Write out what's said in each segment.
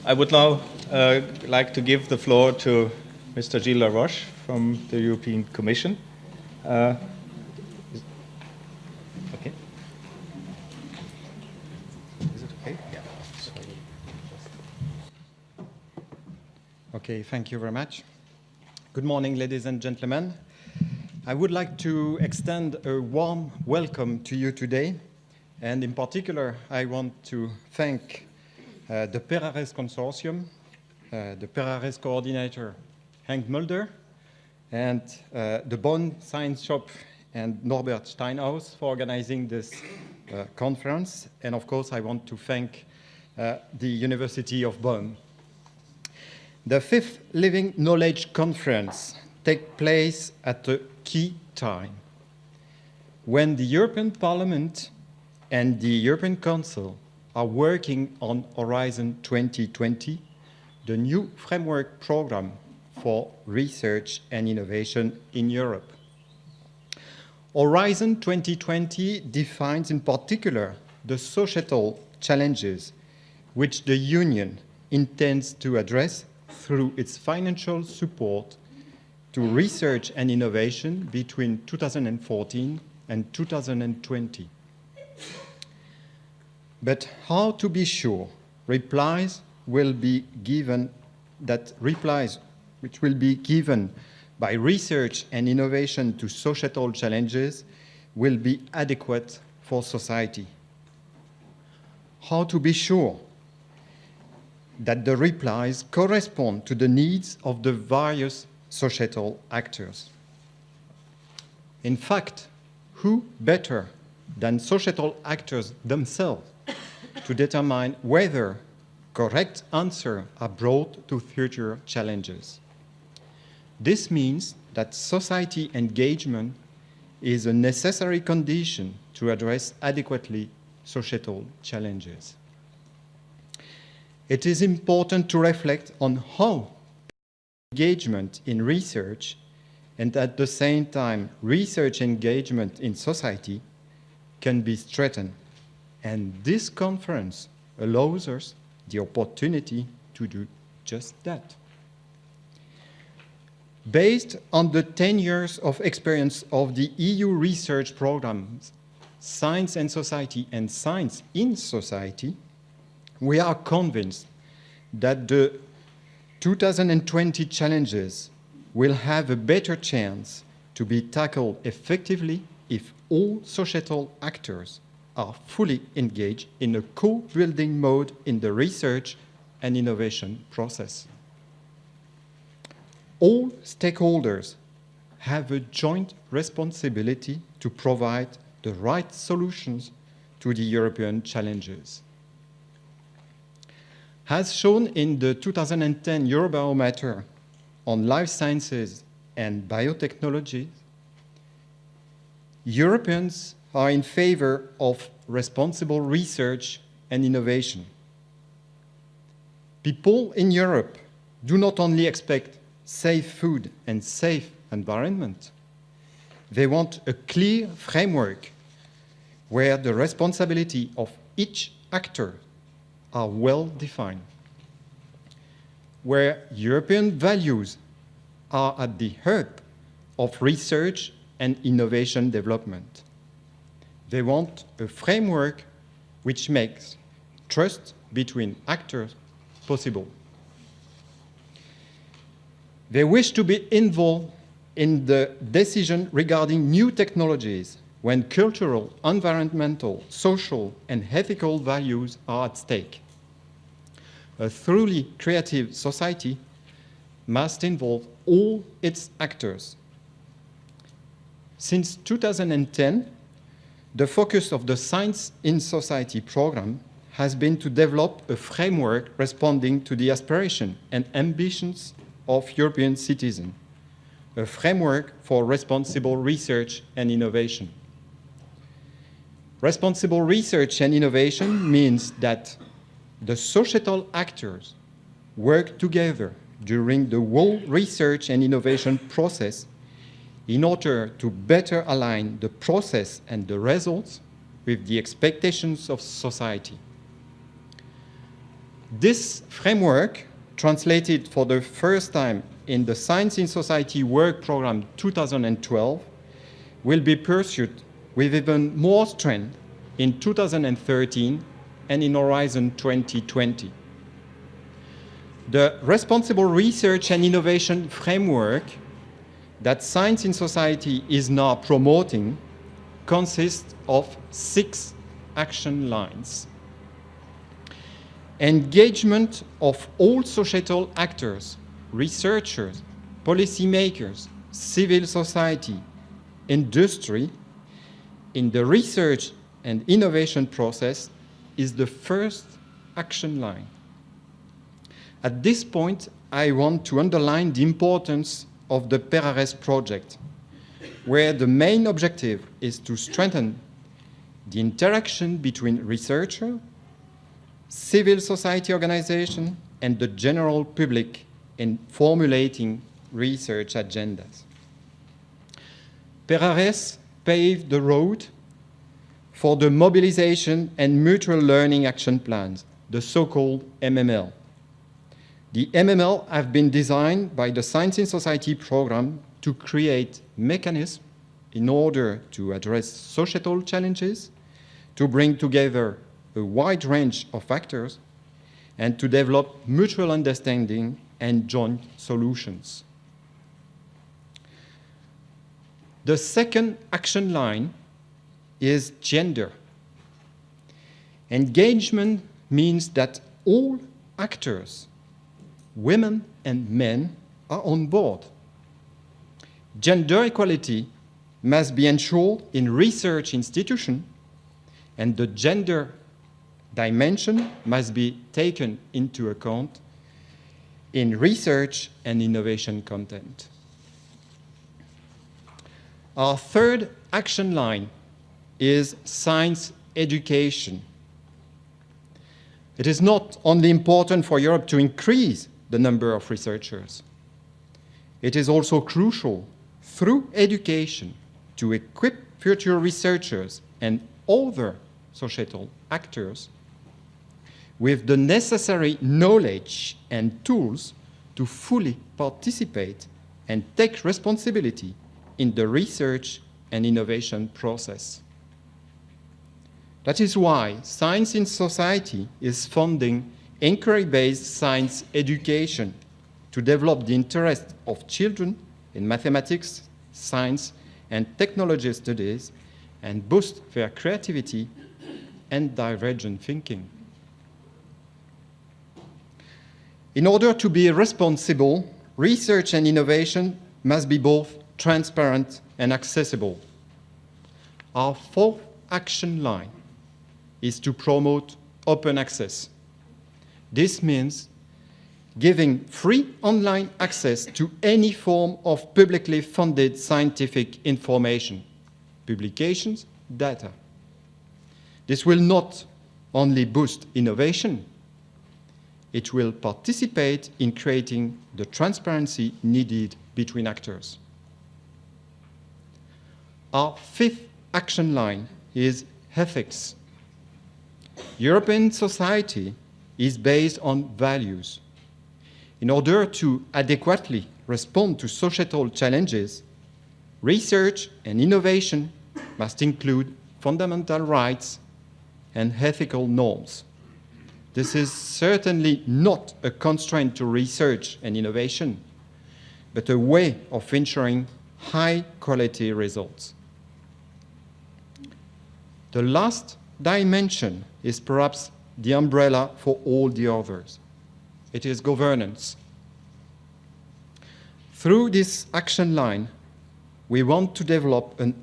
I would now like to give the floor to Mr. Gilles Laroche from the European Commission. Okay. Is it okay? Yeah. Okay, thank you very much. Good morning, ladies and gentlemen. I would like to extend a warm welcome to you today. And in particular, I want to thank the Perares Consortium, the Perares coordinator, Henk Mulder, and the Bonn Science Shop and Norbert Steinhaus for organizing this conference. And of course, I want to thank the University of Bonn. The 5th Living Knowledge Conference takes place at a key time when the European Parliament and the European Council are working on Horizon 2020, the new framework program for research and innovation in Europe. Horizon 2020 defines in particular the societal challenges which the Union intends to address through its financial support to research and innovation between 2014 and 2020. But how to be sure replies which will be given by research and innovation to societal challenges will be adequate for society? How to be sure that the replies correspond to the needs of the various societal actors? In fact, who better than societal actors themselves to determine whether correct answers are brought to future challenges? This means that society engagement is a necessary condition to address adequately societal challenges. It is important to reflect on how engagement in research and at the same time research engagement in society can be strengthened. And this conference allows us the opportunity to do just that. Based on the 10 years of experience of the EU research programs, Science and Society and Science in Society, we are convinced that the 2020 challenges will have a better chance to be tackled effectively if all societal actors are fully engaged in a co-building mode in the research and innovation process. All stakeholders have a joint responsibility to provide the right solutions to the European challenges. As shown in the 2010 Eurobarometer on life sciences and biotechnology, Europeans are in favor of responsible research and innovation. People in Europe do not only expect safe food and safe environment, they want a clear framework where the responsibility of each actor are well defined, where European values are at the heart of research and innovation development. They want a framework which makes trust between actors possible. They wish to be involved in the decision regarding new technologies when cultural, environmental, social, and ethical values are at stake. A truly creative society must involve all its actors. Since 2010, the focus of the Science in Society program has been to develop a framework responding to the aspirations and ambitions of European citizens, a framework for responsible research and innovation. Responsible research and innovation means that the societal actors work together during the whole research and innovation process in order to better align the process and the results with the expectations of society. This framework, translated for the first time in the Science in Society Work Program 2012, will be pursued with even more strength in 2013 and in Horizon 2020. The responsible research and innovation framework that Science in Society is now promoting consists of 6 action lines. Engagement of all societal actors, researchers, policymakers, civil society, industry, in the research and innovation process is the first action line. At this point, I want to underline the importance of the PERARES project, where the main objective is to strengthen the interaction between researchers, civil society organizations, and the general public in formulating research agendas. PERARES paved the road for the mobilization and mutual learning action plans, the so-called MML. The MML have been designed by the Science in Society program to create mechanisms in order to address societal challenges, to bring together a wide range of actors, and to develop mutual understanding and joint solutions. The second action line is gender. Engagement means that all actors, women and men, are on board. Gender equality must be ensured in research institutions, and the gender dimension must be taken into account in research and innovation content. Our third action line is science education. It is not only important for Europe to increase the number of researchers. It is also crucial through education to equip future researchers and other societal actors with the necessary knowledge and tools to fully participate and take responsibility in the research and innovation process. That is why Science in Society is funding inquiry-based science education to develop the interest of children in mathematics, science, and technology studies and boost their creativity and divergent thinking. In order to be responsible, research and innovation must be both transparent and accessible. Our fourth action line is to promote open access. This means giving free online access to any form of publicly funded scientific information, publications, data. This will not only boost innovation, it will participate in creating the transparency needed between actors. Our fifth action line is ethics. European society is based on values. In order to adequately respond to societal challenges, research and innovation must include fundamental rights and ethical norms. This is certainly not a constraint to research and innovation, but a way of ensuring high-quality results. The last dimension is perhaps the umbrella for all the others. It is governance. Through this action line, we want to develop an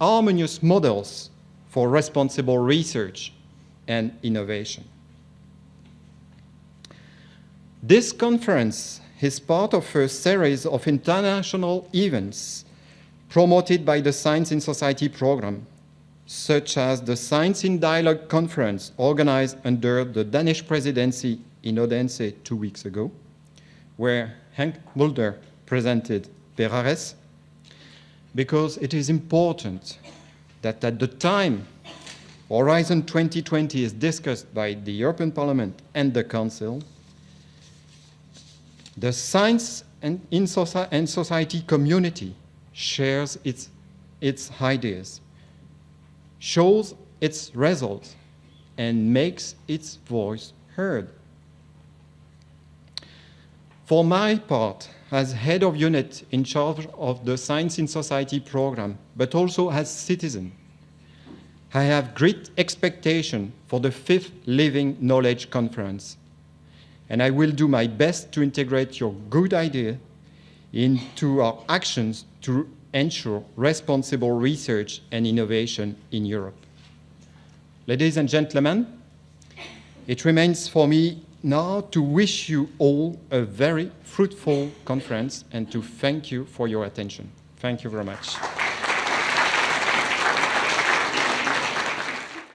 harmonious models for responsible research and innovation. This conference is part of a series of international events promoted by the Science in Society program, such as the Science in Dialogue conference organized under the Danish presidency in Odense 2 weeks ago, where Henk Mulder presented PERARES, because it is important that at the time Horizon 2020 is discussed by the European Parliament and the Council. The science and society community shares its ideas, shows its results, and makes its voice heard. For my part, as head of unit in charge of the Science in Society program, but also as citizen, I have great expectation for the 5th Living Knowledge Conference, and I will do my best to integrate your good idea into our actions to ensure responsible research and innovation in Europe. Ladies and gentlemen, it remains for me now to wish you all a very fruitful conference and to thank you for your attention. Thank you very much.